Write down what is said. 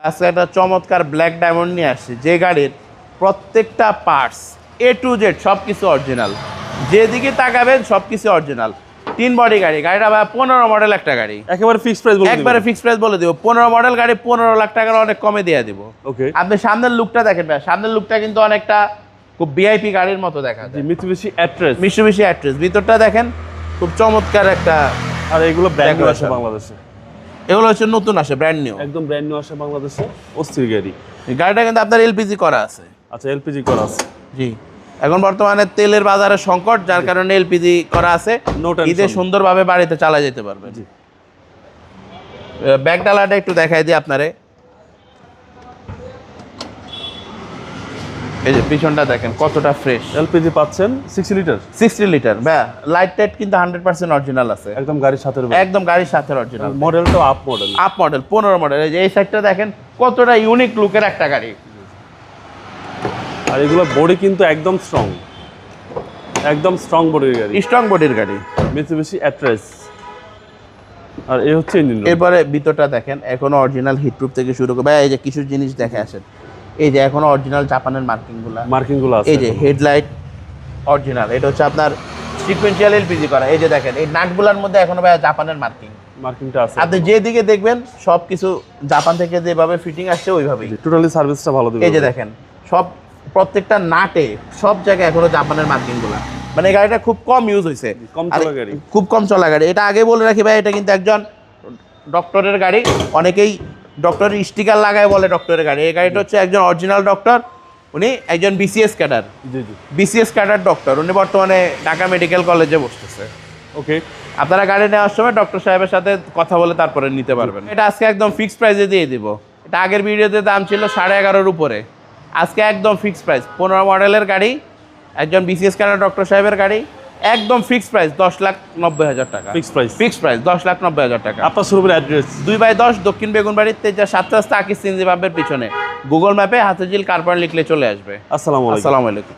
আজকে একটা চমৎকার ব্ল্যাক ডায়মন্ড নিয়ে আসছে, যে গাড়ির প্রত্যেকটা পার্টস A to Z সব কিছু অরিজিনাল, যেদিকে তাকাবেন সব কিছু অরিজিনাল। 3 বডি গাড়ি, গাড়িটা ভাই 15 মডেল একটা গাড়ি, একেবারে ফিক্সড প্রাইস বলে একবারে ফিক্সড প্রাইস বলে দিব। 15 মডেল গাড়ি 15 লাখ টাকার অনেক কমে দিয়ে দিব। ওকে, আপনি সামনের লুকটা দেখেন ভাই, সামনের লুকটা কিন্তু অনেকটা খুব ভিআইপি গাড়ির মতো দেখা যায়। মিৎসুবিশি অ্যাট্রেস, মিৎসুবিশি অ্যাট্রেস, ভিতরটা দেখেন খুব চমৎকার একটা। আর এগুলো ব্র্যান্ড নিউ আসে Decoration। বাংলাদেশে, এগুলো হচ্ছে নতুন আসে, ব্র্যান্ড নিউ, একদম ব্র্যান্ড নিউ আসে বাংলাদেশে, অস্থির গাড়ি। গাড়িটা কিন্তু আপনার এলপিজি করা আছে। আচ্ছা, এলপিজি করা আছে। জি, এখন বর্তমানে তেলের বাজারে সংকট, যার কারণে এলপিজি করা আছে। No tension। ঈদে সুন্দরভাবে বাড়িতে চালা যেতে পারবেন। জি। ব্যাক ডালাটা একটু দেখাই দিই আপনারে। এই যে পিছনটা দেখেন কতটা ফ্রেশ। এলপিজি পাচ্ছেন 60 লিটার, 60 লিটার ভাই, লাইট টাইট কিন্তু 100% অরিজিনাল আছে, একদম গাড়ির সাথে। একদম গাড়ির সাথে অরিজিনাল। মডেলটাও up model, up model 15 model. এই যে এই সাইডটা দেখেন কতটা ইউনিক লুকের একটা গাড়ি। আর এগুলো বডি কিন্তু একদম স্ট্রং, একদম স্ট্রং বডির গাড়ি, স্ট্রং বডির গাড়ি, মিৎসুবিশি অ্যাট্রেস। আর এই হচ্ছে ইঞ্জিন রুম। এরপরে ভিতরটা দেখেন, এখনো অরিজিনাল হিটপ্রুফ থেকে শুরু করে ভাই, এই যে কিছু জিনিস দেখে আসেন, এই যে এখনো অরিজিনাল জাপানের মার্কিং গুলো আছে। এই যে হেডলাইট অরিজিনাল, এটা হচ্ছে আপনার সিকোয়েন্সিয়াল এলপিজি করা। এই যে দেখেন এই নাটগুলোর মধ্যে এখনো ভাই জাপানের মার্কিংটা আছে। আপনি যেদিকে দেখবেন সবকিছু জাপান থেকে যেভাবে ফিটিং আসছে ওইভাবেই। টোটালি সার্ভিসটা ভালো দিবে। এই যে দেখেন সব প্রত্যেকটা নাটে সব জায়গায় এখনো জাপানের মার্কিংগুলা, মানে এই গাড়িটা খুব কম ইউজ হয়েছে, কম চলা গাড়ি, খুব কম চলা গাড়ি। এটা আগে বলে রাখি ভাই, এটা কিন্তু একজন ডক্টরের গাড়ি, অনেকেই ডক্টরের স্টিকার লাগায় বলে ডক্টরের গাড়ি। এই গাড়িটা হচ্ছে একজন অরিজিনাল ডক্টর, উনি একজন বিসিএস ক্যাডার, জি জি, বিসিএস ক্যাডার ডক্টর, উনি বর্তমানে ঢাকা মেডিকেল কলেজে বসতেছে। ওকে, আপনারা গাড়ি নেওয়ার সময় ডক্টর সাহেবের সাথে কথা বলে তারপরে নিতে পারবেন। এটা আজকে একদম ফিক্সড প্রাইসে দিয়ে দিব। এটা আগের ভিডিওতে দাম ছিল 11.5 উপরে, আজকে একদম ফিক্সড প্রাইস। 15 মডেলের গাড়ি, একজন বিসিএস ক্যাডার ডক্টর সাহেবের গাড়ি, একদম ফিক্সড প্রাইস 10,90,000 টাকা। ফিক্সড প্রাইস, ফিক্সড প্রাইস 10,90,000 টাকা। আপনার শোরুমের অ্যাড্রেস 2/10 দক্ষিণ বেগুনবাড়ির 7 রাস্তা আকিজ সিনজি পাম্পের পিছনে। গুগল ম্যাপে হাতিঝিল কার পয়েন্ট লিখলে চলে আসবে। আসসালামু আলাইকুম। আসসালামু আলাইকুম।